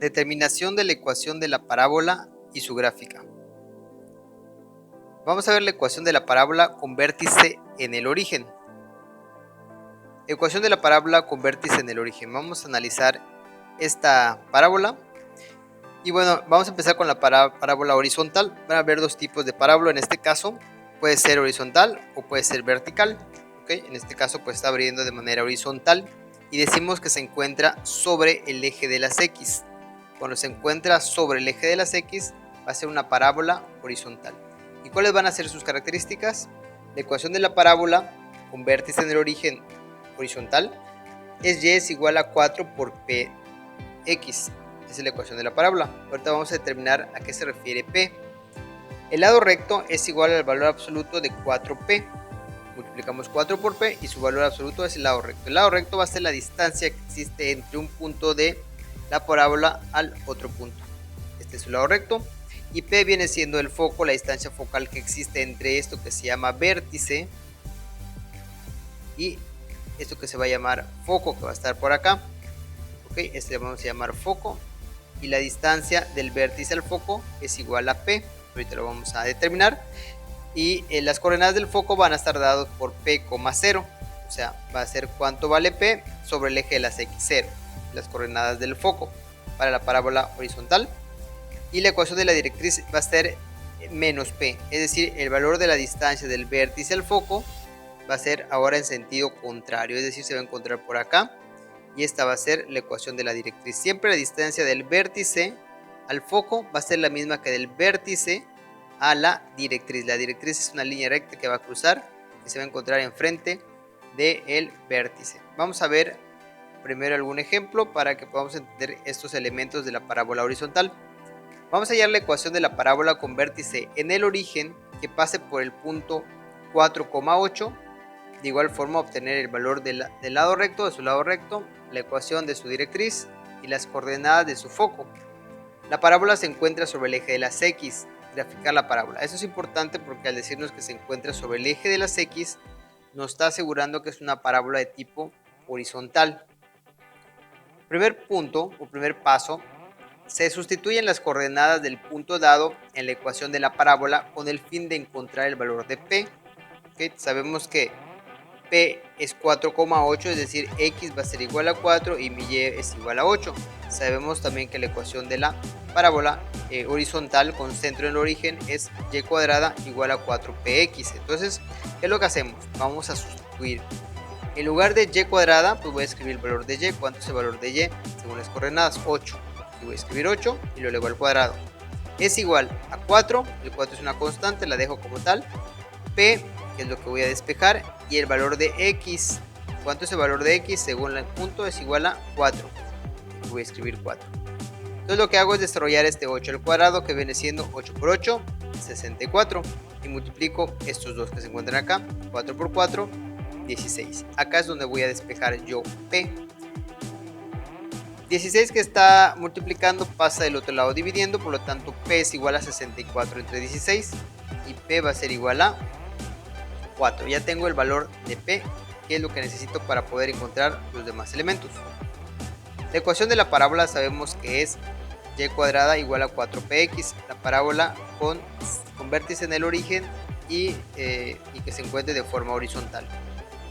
Determinación de la ecuación de la parábola y su gráfica. Vamos a ver la ecuación de la parábola con vértice en el origen. Ecuación de la parábola con vértice en el origen. Vamos a analizar esta parábola. Y bueno, vamos a empezar con la parábola horizontal. Van a haber dos tipos de parábola. En este caso puede ser horizontal o puede ser vertical. ¿Okay? En este caso pues está abriendo de manera horizontal. Y decimos que se encuentra sobre el eje de las X. Cuando se encuentra sobre el eje de las X, va a ser una parábola horizontal. ¿Y cuáles van a ser sus características? La ecuación de la parábola con vértice en el origen horizontal es y es igual a 4 por px. Esa es la ecuación de la parábola. Ahorita vamos a determinar a qué se refiere p. El lado recto es igual al valor absoluto de 4p. Multiplicamos 4 por p y su valor absoluto es el lado recto. El lado recto va a ser la distancia que existe entre un punto de la parábola al otro punto. Este es su lado recto. Y P viene siendo el foco, la distancia focal que existe entre esto que se llama vértice y esto que se va a llamar foco, que va a estar por acá. Ok, este le vamos a llamar foco. Y la distancia del vértice al foco es igual a P. Ahorita lo vamos a determinar. Y las coordenadas del foco van a estar dadas por P, 0. O sea, va a ser cuánto vale P sobre el eje de las X0. Las coordenadas del foco para la parábola horizontal. Y la ecuación de la directriz va a ser menos P. Es decir, el valor de la distancia del vértice al foco va a ser ahora en sentido contrario. Es decir, se va a encontrar por acá. Y esta va a ser la ecuación de la directriz. Siempre la distancia del vértice al foco va a ser la misma que del vértice a la directriz. La directriz es una línea recta que va a cruzar, que se va a encontrar enfrente del vértice. Vamos a ver primero algún ejemplo para que podamos entender estos elementos de la parábola horizontal. Vamos a hallar la ecuación de la parábola con vértice en el origen que pase por el punto 4,8. De igual forma obtener el valor del lado recto, de su lado recto, la ecuación de su directriz y las coordenadas de su foco. La parábola se encuentra sobre el eje de las X. Graficar la parábola. Eso es importante porque al decirnos que se encuentra sobre el eje de las X, nos está asegurando que es una parábola de tipo horizontal. Primer punto o primer paso, se sustituyen las coordenadas del punto dado en la ecuación de la parábola con el fin de encontrar el valor de P. ¿Okay? Sabemos que P es 4,8, es decir, X va a ser igual a 4 y mi Y es igual a 8. Sabemos también que la ecuación de la parábola horizontal con centro en el origen es Y cuadrada igual a 4PX. Entonces, ¿qué es lo que hacemos? Vamos a sustituir. En lugar de Y cuadrada, pues voy a escribir el valor de Y. ¿Cuánto es el valor de Y? Según las coordenadas, 8. Y voy a escribir 8 y lo elevo al cuadrado. Es igual a 4, el 4 es una constante, la dejo como tal. P, que es lo que voy a despejar, y el valor de X. ¿Cuánto es el valor de X? Según el punto es igual a 4. Voy a escribir 4. Entonces lo que hago es desarrollar este 8 al cuadrado, que viene siendo 8 por 8, 64. Y multiplico estos dos que se encuentran acá, 4 por 4, 16. Acá es donde voy a despejar yo P. 16 que está multiplicando pasa del otro lado dividiendo, por lo tanto P es igual a 64 entre 16 y P va a ser igual a 4. Ya tengo el valor de P, que es lo que necesito para poder encontrar los demás elementos. La ecuación de la parábola sabemos que es Y cuadrada igual a 4px, la parábola con vértice en el origen y que se encuentre de forma horizontal.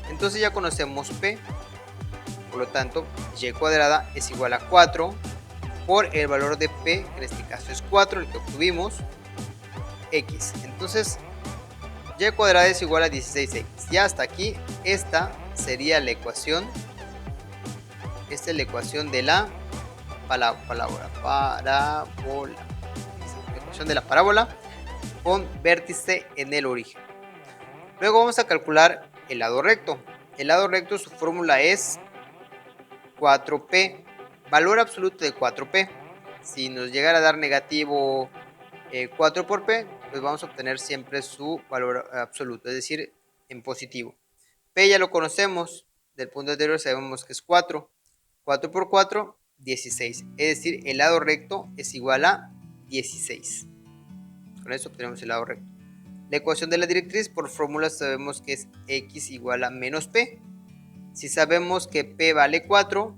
Entonces ya conocemos P, por lo tanto Y cuadrada es igual a 4 por el valor de P, que en este caso es 4, el que obtuvimos, X. Entonces Y cuadrada es igual a 16x. Ya hasta aquí, esta sería la ecuación. Esta es la ecuación de la parábola. La ecuación de la parábola con vértice en el origen. Luego vamos a calcular el lado recto. El lado recto, su fórmula es 4p. Valor absoluto de 4p. Si nos llegara a dar negativo 4 por p, pues vamos a obtener siempre su valor absoluto, es decir, en positivo. P ya lo conocemos, del punto anterior sabemos que es 4. 4 por 4, 16. Es decir, el lado recto es igual a 16. Con eso obtenemos el lado recto. La ecuación de la directriz por fórmula sabemos que es X igual a menos P. Si sabemos que P vale 4,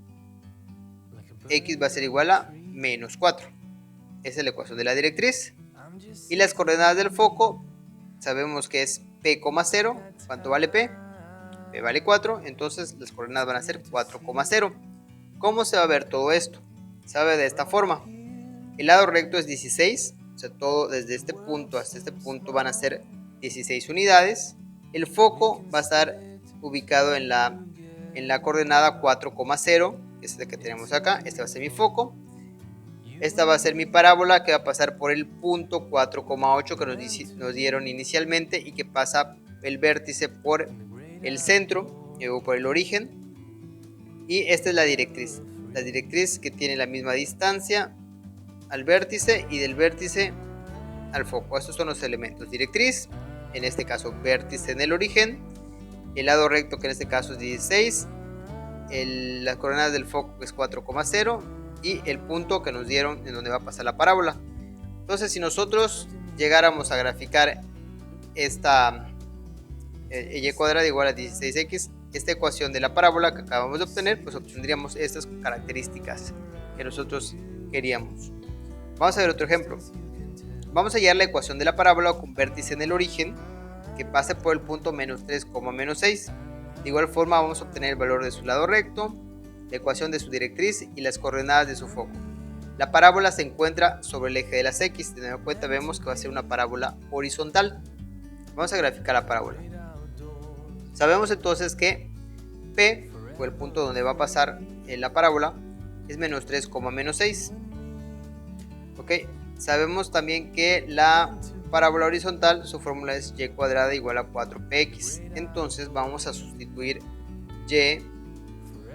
X va a ser igual a menos 4. Esa es la ecuación de la directriz. Y las coordenadas del foco, sabemos que es P, 0. ¿Cuánto vale P? P vale 4, entonces las coordenadas van a ser 4,0. ¿Cómo se va a ver todo esto? Se va a ver de esta forma. El lado recto es 16, o sea, todo desde este punto hasta este punto van a ser 16 unidades. El foco va a estar ubicado en la coordenada 4,0, que es la que tenemos acá. Este va a ser mi foco. Esta va a ser mi parábola, que va a pasar por el punto 4,8 que nos dieron inicialmente, y que pasa el vértice por el centro, luego por el origen. Y esta es la directriz que tiene la misma distancia al vértice y del vértice al foco. Estos son los elementos: directriz, en este caso vértice en el origen, el lado recto, que en este caso es 16, las coordenadas del foco, que es 4,0, y el punto que nos dieron en donde va a pasar la parábola. Entonces, si nosotros llegáramos a graficar esta y cuadrada igual a 16x, esta ecuación de la parábola que acabamos de obtener, pues obtendríamos estas características que nosotros queríamos. Vamos a ver otro ejemplo. Vamos a hallar la ecuación de la parábola con vértice en el origen, que pase por el punto menos 3, menos 6. De igual forma vamos a obtener el valor de su lado recto, la ecuación de su directriz y las coordenadas de su foco. La parábola se encuentra sobre el eje de las X. Teniendo en cuenta, vemos que va a ser una parábola horizontal. Vamos a graficar la parábola. Sabemos entonces que P, o el punto donde va a pasar la parábola, es menos 3, menos 6. Ok, sabemos también que la parábola horizontal, su fórmula es y cuadrada igual a 4px. Entonces vamos a sustituir y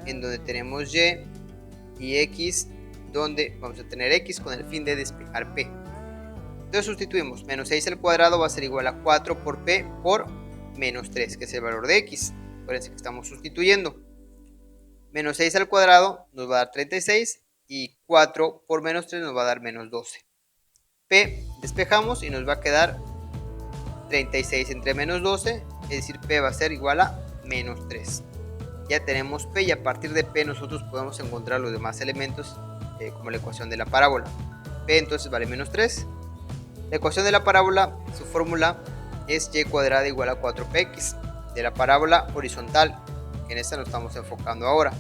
en donde tenemos y x donde vamos a tener x, con el fin de despejar p. Entonces sustituimos menos 6 al cuadrado, va a ser igual a 4 por p por menos 3, que es el valor de x. Acuérdense que estamos sustituyendo. Menos 6 al cuadrado nos va a dar 36, y 4 por menos 3 nos va a dar menos 12. P despejamos y nos va a quedar 36 entre menos 12, es decir, P va a ser igual a menos 3. Ya tenemos P, y a partir de P nosotros podemos encontrar los demás elementos, como la ecuación de la parábola. P entonces vale menos 3. La ecuación de la parábola, su fórmula es y cuadrada igual a 4px, de la parábola horizontal, que en esta nos estamos enfocando ahora.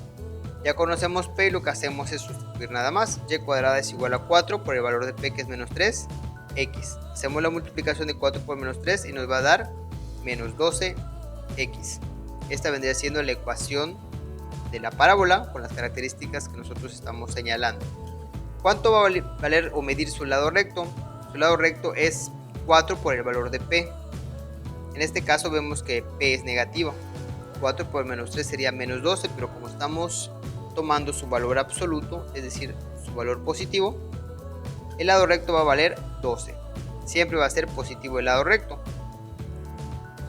Ya conocemos P, y lo que hacemos es sustituir nada más. Y cuadrada es igual a 4 por el valor de P, que es menos 3, x. Hacemos la multiplicación de 4 por menos 3 y nos va a dar menos 12x. Esta vendría siendo la ecuación de la parábola con las características que nosotros estamos señalando. ¿Cuánto va a valer o medir su lado recto? Su lado recto es 4 por el valor de P. En este caso vemos que P es negativa. 4 por menos 3 sería menos 12, pero como estamos tomando su valor absoluto, es decir, su valor positivo, el lado recto va a valer 12. Siempre va a ser positivo el lado recto.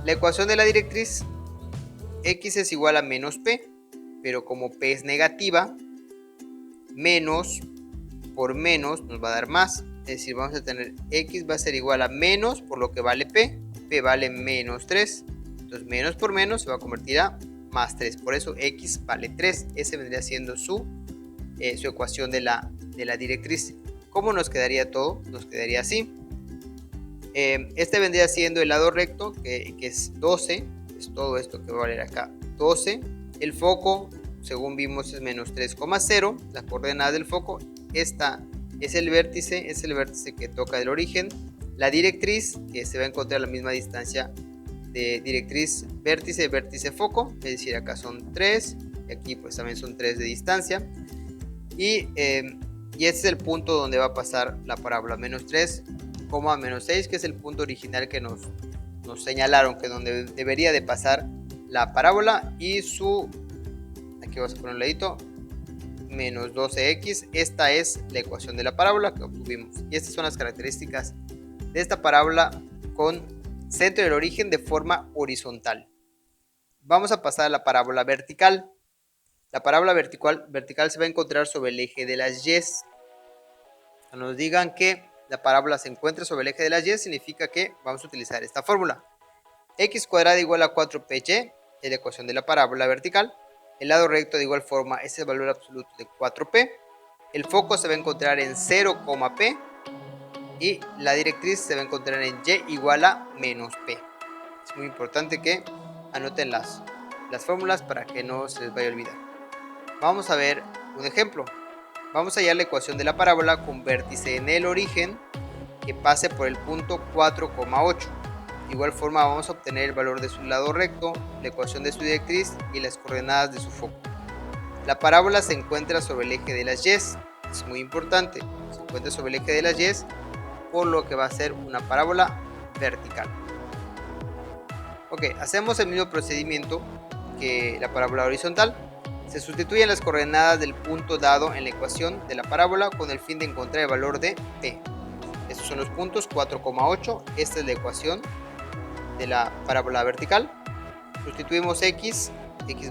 La ecuación de la directriz, x es igual a menos p, pero como p es negativa, menos por menos nos va a dar más. Es decir, vamos a tener x va a ser igual a menos por lo que vale p. P vale menos 3. Entonces menos por menos se va a convertir a más 3. Por eso x vale 3. Ese vendría siendo su ecuación de la directriz. ¿Cómo nos quedaría todo? Nos quedaría así. Este vendría siendo el lado recto, que es 12. Es todo esto que va a valer acá 12. El foco, según vimos, es menos 3,0. La coordenada del foco. Esta es el vértice que toca del origen. La directriz, que se va a encontrar a la misma distancia de directriz vértice, vértice foco, es decir, acá son 3, y aquí pues también son 3 de distancia, y este es el punto donde va a pasar la parábola, menos 3, menos 6, que es el punto original que nos señalaron, que donde debería de pasar la parábola, y aquí vamos a poner un ladito, menos 12x. Esta es la ecuación de la parábola que obtuvimos, y estas son las características de esta parábola con centro del origen de forma horizontal. Vamos a pasar a la parábola vertical. La parábola vertical se va a encontrar sobre el eje de las y. Cuando nos digan que la parábola se encuentra sobre el eje de las y, significa que vamos a utilizar esta fórmula. X cuadrada igual a 4py es la ecuación de la parábola vertical. El lado recto de igual forma es el valor absoluto de 4p. El foco se va a encontrar en 0,p y la directriz se va a encontrar en y igual a menos p. Es muy importante que anoten las fórmulas para que no se les vaya a olvidar. Vamos a ver un ejemplo. Vamos a hallar la ecuación de la parábola con vértice en el origen que pase por el punto 4,8. De igual forma vamos a obtener el valor de su lado recto, la ecuación de su directriz y las coordenadas de su foco. La parábola se encuentra sobre el eje de las y. Es muy importante, se encuentra sobre el eje de las y, por lo que va a ser una parábola vertical. Ok, hacemos el mismo procedimiento que la parábola horizontal. Se sustituyen las coordenadas del punto dado en la ecuación de la parábola con el fin de encontrar el valor de p. Estos son los puntos 4,8. Esta es la ecuación de la parábola vertical. Sustituimos x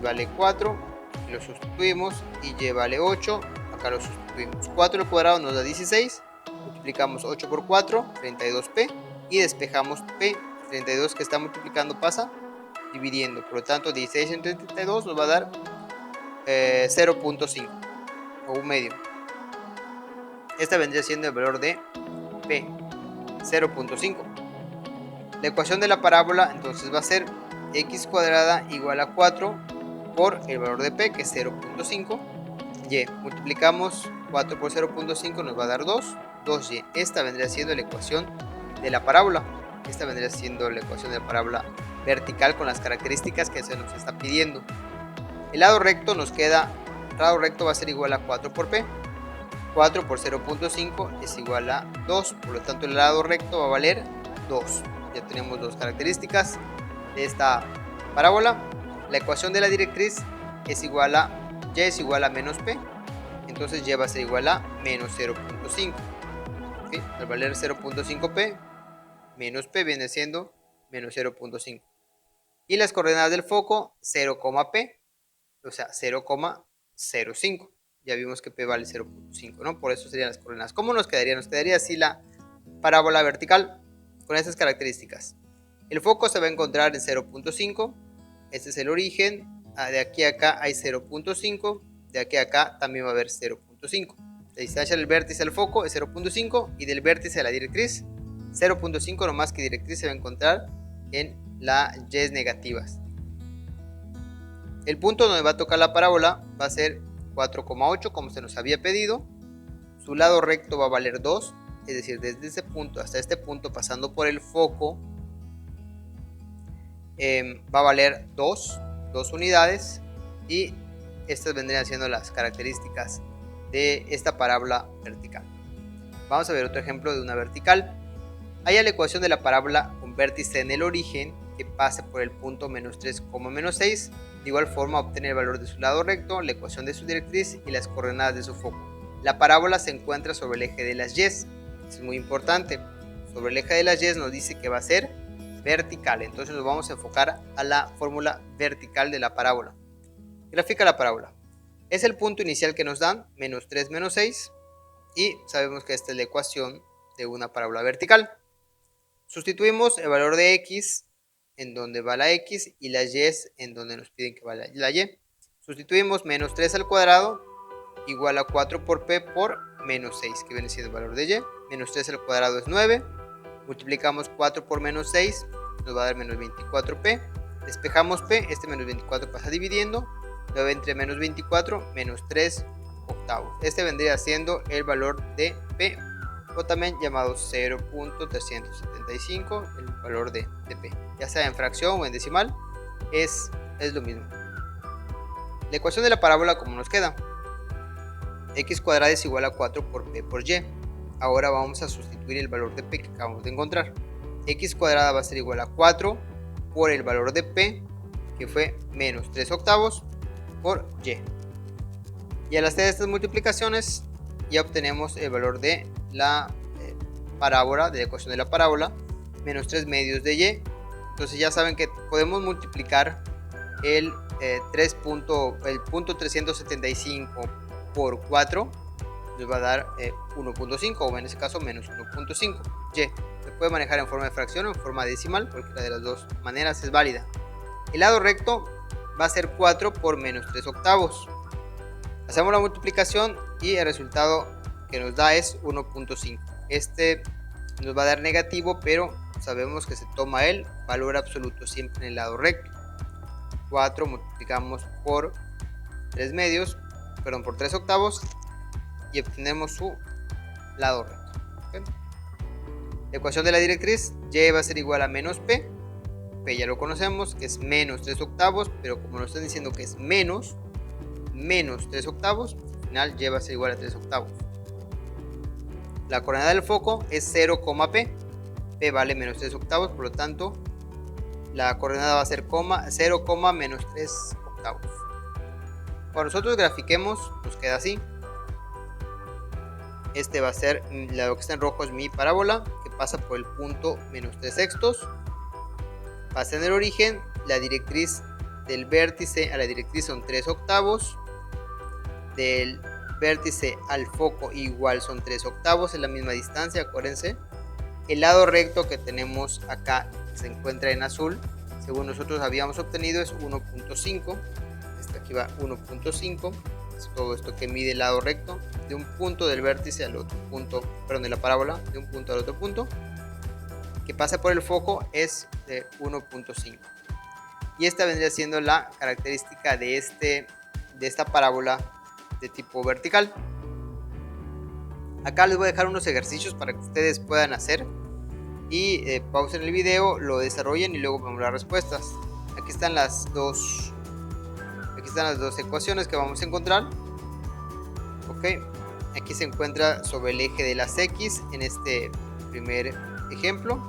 vale 4, y lo sustituimos, y y vale 8, acá lo sustituimos. 4 al cuadrado nos da 16, multiplicamos 8 por 4, 32p, y despejamos p. 32 que está multiplicando pasa dividiendo, por lo tanto 16 entre 32 nos va a dar 0,5 o un medio. Esta vendría siendo el valor de p, 0,5. La ecuación de la parábola entonces va a ser x cuadrada igual a 4 por el valor de p, que es 0,5, y multiplicamos 4 por 0,5 nos va a dar 2, 2y. Esta vendría siendo la ecuación de la parábola. Esta vendría siendo la ecuación de la parábola vertical con las características que se nos está pidiendo. El lado recto nos queda, el lado recto va a ser igual a 4 por p. 4 por 0,5 es igual a 2, por lo tanto el lado recto va a valer 2. Ya tenemos dos características de esta parábola. La ecuación de la directriz es igual a y es igual a menos p, entonces y va a ser igual a menos 0,5. ¿Okay? Al valer 0,5p, menos p viene siendo menos 0,5. Y las coordenadas del foco, 0,p, o sea 0,05. Ya vimos que p vale 0,5, ¿no? Por eso serían las coordenadas. ¿Cómo nos quedaría? Nos quedaría así la parábola vertical con estas características. El foco se va a encontrar en 0,5. Este es el origen. De aquí a acá hay 0,5. De aquí a acá también va a haber 0,5. La distancia del vértice al foco es 0,5 y del vértice a la directriz 0,5, no más que directriz se va a encontrar en las y negativas. El punto donde va a tocar la parábola va a ser 4,8 como se nos había pedido. Su lado recto va a valer 2, es decir, desde ese punto hasta este punto pasando por el foco va a valer 2 unidades, y estas vendrían siendo las características de esta parábola vertical. Vamos a ver otro ejemplo de una vertical. Haya la ecuación de la parábola con vértice en el origen que pase por el punto menos 3, menos 6. De igual forma obtener el valor de su lado recto, la ecuación de su directriz y las coordenadas de su foco. La parábola se encuentra sobre el eje de las y. Es muy importante. Sobre el eje de las y nos dice que va a ser vertical. Entonces nos vamos a enfocar a la fórmula vertical de la parábola. Grafica la parábola. Es el punto inicial que nos dan, menos 3, menos 6. Y sabemos que esta es la ecuación de una parábola vertical. Sustituimos el valor de x en donde va la x y la y en donde nos piden que va la y. Sustituimos menos 3 al cuadrado igual a 4 por p por menos 6, que viene siendo el valor de y. Menos 3 al cuadrado es 9. Multiplicamos 4 por menos 6, nos va a dar menos 24p. Despejamos p, este menos 24 pasa dividiendo. 9 entre menos 24, menos 3 octavos. Este vendría siendo el valor de p, o también llamado 0.375, el valor de p. Ya sea en fracción o en decimal, es lo mismo. La ecuación de la parábola, como nos queda, x cuadrada es igual a 4 por p por y. Ahora vamos a sustituir el valor de p que acabamos de encontrar. X cuadrada va a ser igual a 4 por el valor de p, que fue menos 3 octavos, por y. Y al hacer estas multiplicaciones ya obtenemos el valor de la parábola, de la ecuación de la parábola, menos 3 medios de y. Entonces ya saben que podemos multiplicar el punto 375 por 4, nos va a dar 1.5, o en este caso menos 1.5. Y se puede manejar en forma de fracción o en forma decimal, cualquiera de las dos maneras es válida. El lado recto va a ser 4 por menos 3 octavos. Hacemos la multiplicación y el resultado que nos da es 1.5. Este nos va a dar negativo, pero sabemos que se toma el valor absoluto siempre en el lado recto. 4 multiplicamos por 3 medios, perdón, por 3 octavos y obtenemos su lado recto. ¿Okay? La ecuación de la directriz, y va a ser igual a menos p. P ya lo conocemos, que es menos 3 octavos, pero como nos están diciendo que es menos 3 octavos, al final y va a ser igual a 3 octavos. La coordenada del foco es 0, p. P vale menos 3 octavos, por lo tanto la coordenada va a ser 0, menos 3 octavos. Cuando nosotros grafiquemos, nos queda así. Este va a ser, lo que está en rojo es mi parábola, que pasa por el punto menos 3 sextos. Pasa en el origen, la directriz del vértice a la directriz son 3 octavos. Del vértice al foco igual son 3 octavos, es la misma distancia, acuérdense. El lado recto que tenemos acá, que se encuentra en azul, según nosotros habíamos obtenido, es 1.5. Aquí va 1.5. Es todo esto que mide el lado recto de un punto del vértice al otro punto, perdón, de la parábola, de un punto al otro punto, que pasa por el foco, es de 1.5. Y esta vendría siendo la característica de esta parábola de tipo vertical. Acá les voy a dejar unos ejercicios para que ustedes puedan hacer y pausen el video, lo desarrollen y luego vemos las respuestas. Aquí están las dos ecuaciones que vamos a encontrar. Ok, aquí se encuentra sobre el eje de las X en este primer ejemplo,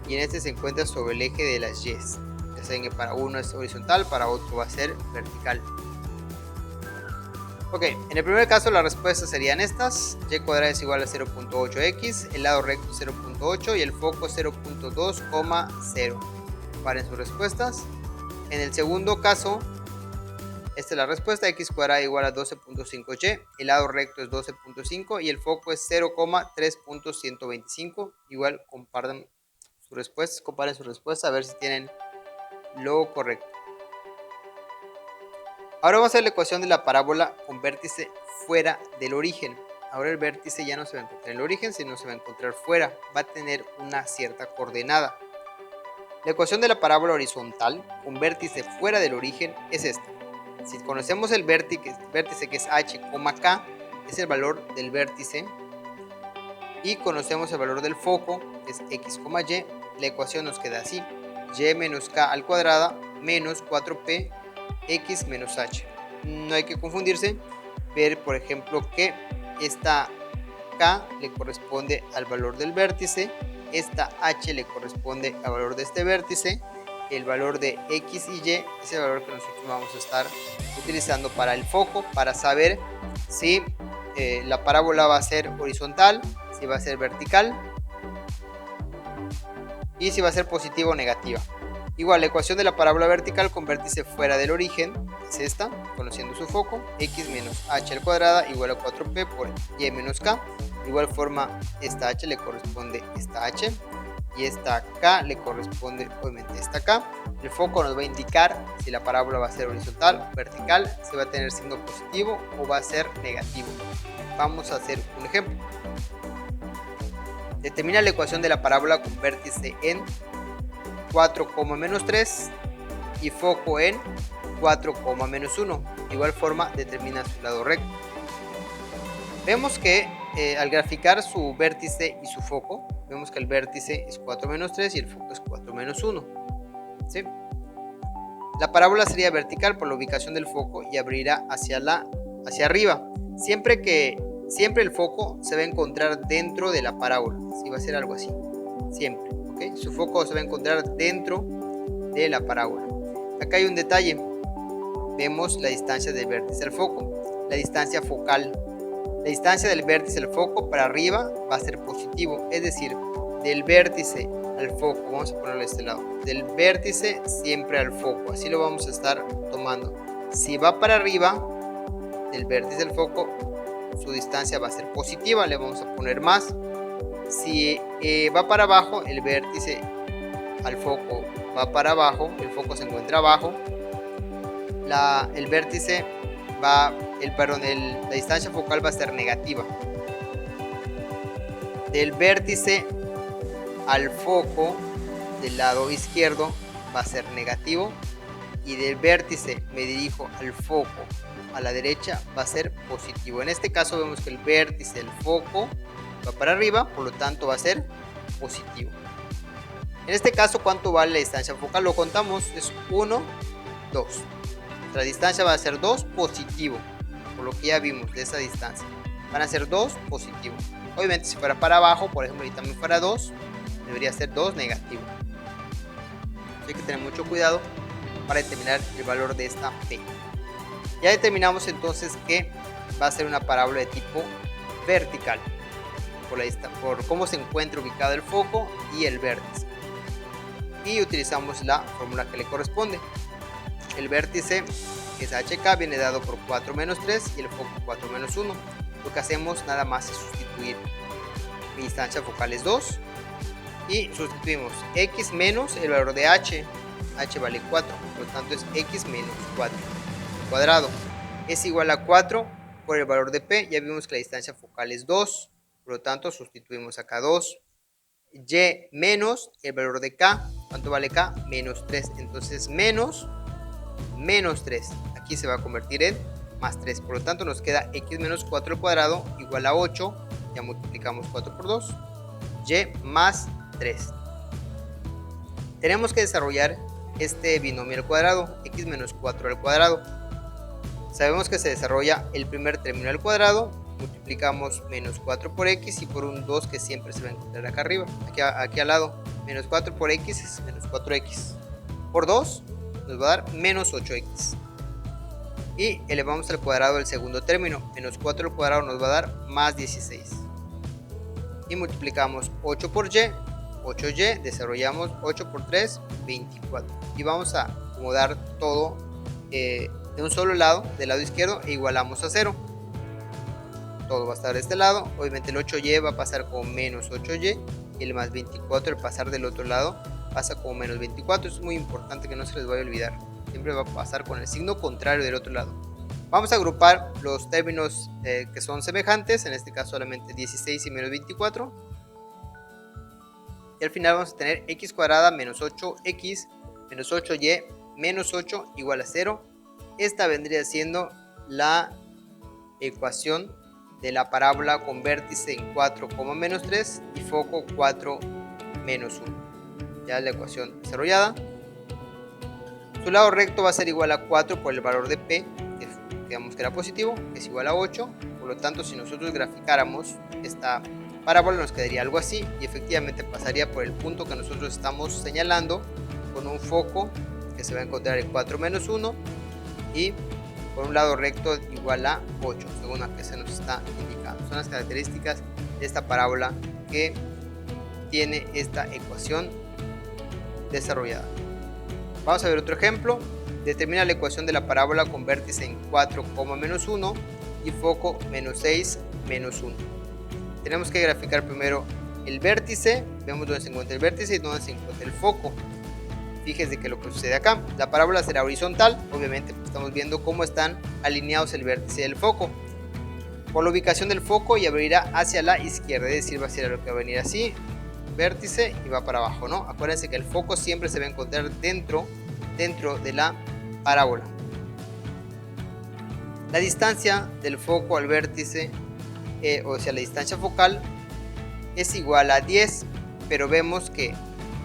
y en este se encuentra sobre el eje de las Y. Ya saben que para uno es horizontal, para otro va a ser vertical. Ok, en el primer caso las respuestas serían estas. Y cuadrada es igual a 0.8x, el lado recto 0.8 y el foco 0.2,0. Paren sus respuestas. En el segundo caso, esta es la respuesta, x cuadrada igual a 12.5y, el lado recto es 12.5 y el foco es 0,3.125. Igual comparen sus respuestas a ver si tienen lo correcto. Ahora vamos a ver la ecuación de la parábola con vértice fuera del origen. Ahora el vértice ya no se va a encontrar en el origen, sino se va a encontrar fuera. Va a tener una cierta coordenada. La ecuación de la parábola horizontal con vértice fuera del origen es esta. Si conocemos el vértice que es h, k, es el valor del vértice, y conocemos el valor del foco, que es x, y, la ecuación nos queda así: y menos k al cuadrado menos 4p x menos h. No hay que confundirse, ver por ejemplo que esta k le corresponde al valor del vértice, esta h le corresponde al valor de este vértice, el valor de x y y es el valor que nosotros vamos a estar utilizando para el foco, para saber si la parábola va a ser horizontal, si va a ser vertical y si va a ser positiva o negativa. Igual, la ecuación de la parábola vertical con vértice fuera del origen es esta, conociendo su foco: x menos h al cuadrado igual a 4p por y menos k. De igual forma, esta h le corresponde esta h y esta k le corresponde obviamente esta k. El foco nos va a indicar si la parábola va a ser horizontal o vertical, si va a tener signo positivo o va a ser negativo. Vamos a hacer un ejemplo. Determina la ecuación de la parábola con vértice en 4, menos 3 y foco en 4, menos 1. De igual forma determina su lado recto. Vemos que al graficar su vértice y su foco, vemos que el vértice es 4 menos 3 y el foco es 4 menos 1. ¿Sí? La parábola sería vertical por la ubicación del foco y abrirá hacia arriba. Siempre el foco se va a encontrar dentro de la parábola. ¿Sí? Va a ser algo así. Siempre. ¿Okay? Su foco se va a encontrar dentro de la parábola. Acá hay un detalle. Vemos la distancia del vértice al foco, la distancia focal. La distancia del vértice al foco para arriba va a ser positivo, es decir, del vértice al foco, vamos a ponerlo de este lado, del vértice siempre al foco, así lo vamos a estar tomando. Si va para arriba del vértice al foco, su distancia va a ser positiva, le vamos a poner más. Si va para abajo, el vértice al foco va para abajo, el foco se encuentra abajo, el vértice va la distancia focal va a ser negativa. Del vértice al foco del lado izquierdo va a ser negativo, y del vértice me dirijo al foco a la derecha va a ser positivo. En este caso vemos que el vértice del foco va para arriba, por lo tanto va a ser positivo. En este caso, ¿cuánto vale la distancia focal? Lo contamos, es 1, 2. La distancia va a ser 2 positivo, por lo que ya vimos de esa distancia. Van a ser 2 positivo. Obviamente si fuera para abajo, por ejemplo, y también fuera 2, debería ser 2 negativo. Hay que tener mucho cuidado para determinar el valor de esta P. Ya determinamos entonces que va a ser una parábola de tipo vertical, por cómo se encuentra ubicado el foco y el vértice. Y utilizamos la fórmula que le corresponde. El vértice, que es HK, viene dado por 4 menos 3 y el foco 4 menos 1. Lo que hacemos nada más es sustituir. Mi distancia focal es 2 y sustituimos x menos el valor de h. H vale 4, por lo tanto es x menos 4 cuadrado. Es igual a 4 por el valor de P. Ya vimos que la distancia focal es 2, por lo tanto sustituimos acá 2. Y menos el valor de K. ¿Cuánto vale K? Menos 3. Entonces menos 3. Aquí se va a convertir en más 3. Por lo tanto nos queda x menos 4 al cuadrado igual a 8. Ya multiplicamos 4 por 2. Y más 3. Tenemos que desarrollar este binomio al cuadrado, x menos 4 al cuadrado. Sabemos que se desarrolla el primer término al cuadrado, multiplicamos menos 4 por x y por un 2 que siempre se va a encontrar acá arriba, aquí al lado. Menos 4 por x es menos 4x. Por 2 nos va a dar menos 8x. Y elevamos al cuadrado el segundo término, menos 4 al cuadrado nos va a dar más 16. Y multiplicamos 8 por y, 8y, desarrollamos 8 por 3, 24. Y vamos a acomodar todo de un solo lado, del lado izquierdo, e igualamos a 0. Todo va a estar de este lado. Obviamente el 8y va a pasar como menos 8y y el más 24 al pasar del otro lado pasa como menos 24. Esto es muy importante que no se les vaya a olvidar. Siempre va a pasar con el signo contrario del otro lado. Vamos a agrupar los términos que son semejantes, en este caso solamente 16 y menos 24. Y al final vamos a tener x cuadrada menos 8x menos 8y menos 8 igual a 0. Esta vendría siendo la ecuación de la parábola con vértice en 4, menos 3 y foco 4 menos 1. Ya la ecuación desarrollada. Su lado recto va a ser igual a 4 por el valor de P, que digamos que era positivo, que es igual a 8. Por lo tanto, si nosotros graficáramos esta parábola nos quedaría algo así y efectivamente pasaría por el punto que nosotros estamos señalando con un foco que se va a encontrar en 4 menos 1 y por un lado recto igual a 8, según lo que se nos está indicando. Son las características de esta parábola que tiene esta ecuación desarrollada. Vamos a ver otro ejemplo. Determina la ecuación de la parábola con vértice en 4, menos 1 y foco menos 6 menos 1. Tenemos que graficar primero el vértice. Vemos dónde se encuentra el vértice y dónde se encuentra el foco. Fíjense que lo que sucede acá, la parábola será horizontal, obviamente estamos viendo cómo están alineados el vértice y el foco. Por la ubicación del foco y abrirá hacia la izquierda, es decir, va a ser lo que va a venir así, vértice y va para abajo, ¿no? Acuérdense que el foco siempre se va a encontrar dentro de la parábola. La distancia del foco al vértice, o sea, la distancia focal, es igual a 10, pero vemos que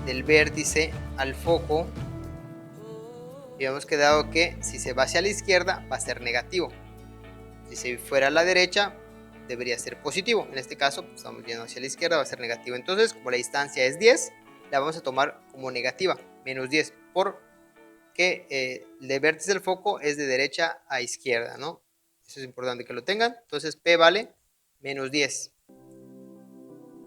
del vértice al foco habíamos quedado que si se va hacia la izquierda va a ser negativo, si se fuera a la derecha debería ser positivo. En este caso pues, estamos viendo hacia la izquierda, va a ser negativo. Entonces, como la distancia es 10, la vamos a tomar como negativa, menos 10, porque el vértice del foco es de derecha a izquierda, ¿no? Eso es importante que lo tengan. Entonces P vale menos 10.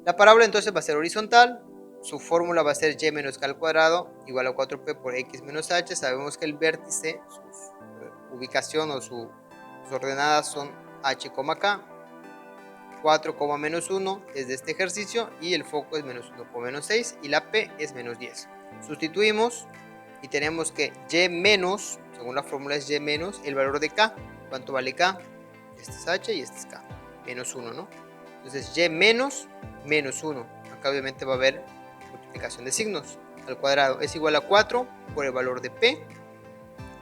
La parábola entonces va a ser horizontal. Su fórmula va a ser y menos k al cuadrado igual a 4p por x menos h. Sabemos que el vértice, su ubicación o sus ordenadas son h, k. 4, menos 1 es de este ejercicio y el foco es menos 1, menos 6 y la p es menos 10. Sustituimos y tenemos que y menos, según la fórmula es y menos el valor de k. ¿Cuánto vale k? este es h y este es k, menos 1, ¿no? Entonces y menos 1. Acá obviamente va a haber multiplicación de signos. Al cuadrado es igual a 4 por el valor de p,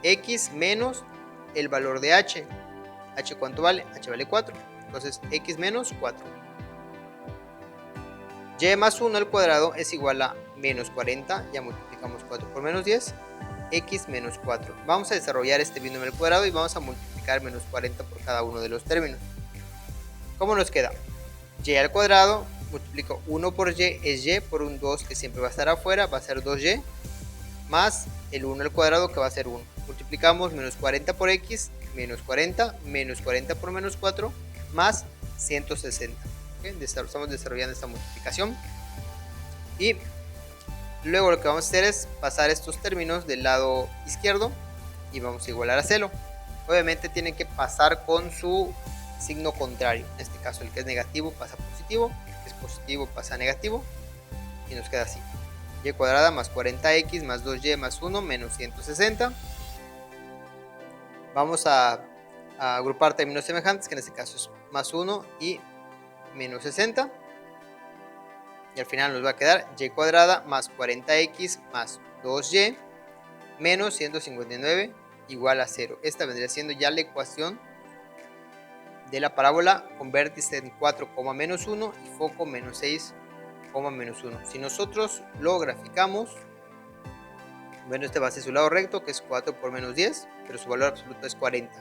x menos el valor de h. H ¿cuánto vale? H vale 4. Entonces x menos 4. Y más 1 al cuadrado es igual a menos 40. Ya multiplicamos 4 por menos 10. X menos 4. Vamos a desarrollar este binomio al cuadrado y vamos a multiplicar menos 40 por cada uno de los términos. ¿Cómo nos queda? Y al cuadrado, multiplico 1 por y, es y por un 2 que siempre va a estar afuera, va a ser 2y, más el 1 al cuadrado que va a ser 1. Multiplicamos menos 40 por x, menos 40 por menos 4, más 160. ¿Okay? Estamos desarrollando esta multiplicación. Y luego lo que vamos a hacer es pasar estos términos del lado izquierdo y vamos a igualar a cero. Obviamente tienen que pasar con su signo contrario. En este caso el que es negativo pasa a positivo, el que es positivo pasa a negativo y nos queda así. Y cuadrada más 40x más 2y más 1 menos 160. Vamos a agrupar términos semejantes, que en este caso es más 1 y menos 60. Y al final nos va a quedar y cuadrada más 40x más 2y menos 159 igual a 0. Esta vendría siendo ya la ecuación de la parábola con vértice en 4, menos 1 y foco menos 6, menos 1. Si nosotros lo graficamos, bueno, este va a ser su lado recto, que es 4 por menos 10, pero su valor absoluto es 40.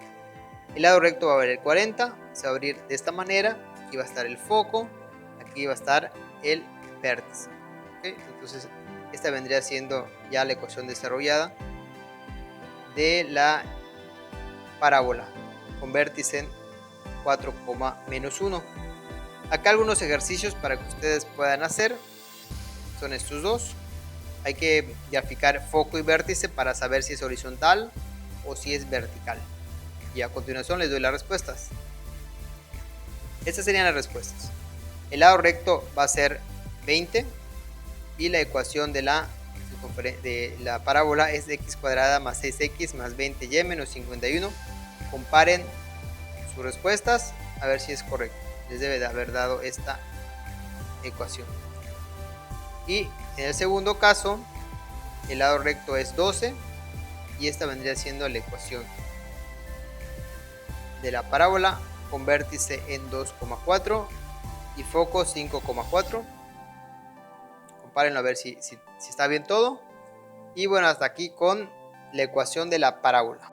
El lado recto va a haber el 40, se va a abrir de esta manera, aquí va a estar el foco, aquí va a estar el vértice. ¿Okay? Entonces esta vendría siendo ya la ecuación desarrollada de la parábola con vértice en 4, menos 1. Acá algunos ejercicios para que ustedes puedan hacer son estos dos. Hay que graficar foco y vértice para saber si es horizontal o si es vertical. Y a continuación les doy las respuestas. Estas serían las respuestas. El lado recto va a ser 20 y la ecuación de la parábola es x cuadrada más 6x más 20y menos 51. Comparen sus respuestas a ver si es correcto. Les debe de haber dado esta ecuación. Y en el segundo caso, el lado recto es 12 y esta vendría siendo la ecuación de la parábola con vértice en 2,4 y foco 5,4. Compárenlo a ver si está bien todo. Y bueno, hasta aquí con la ecuación de la parábola.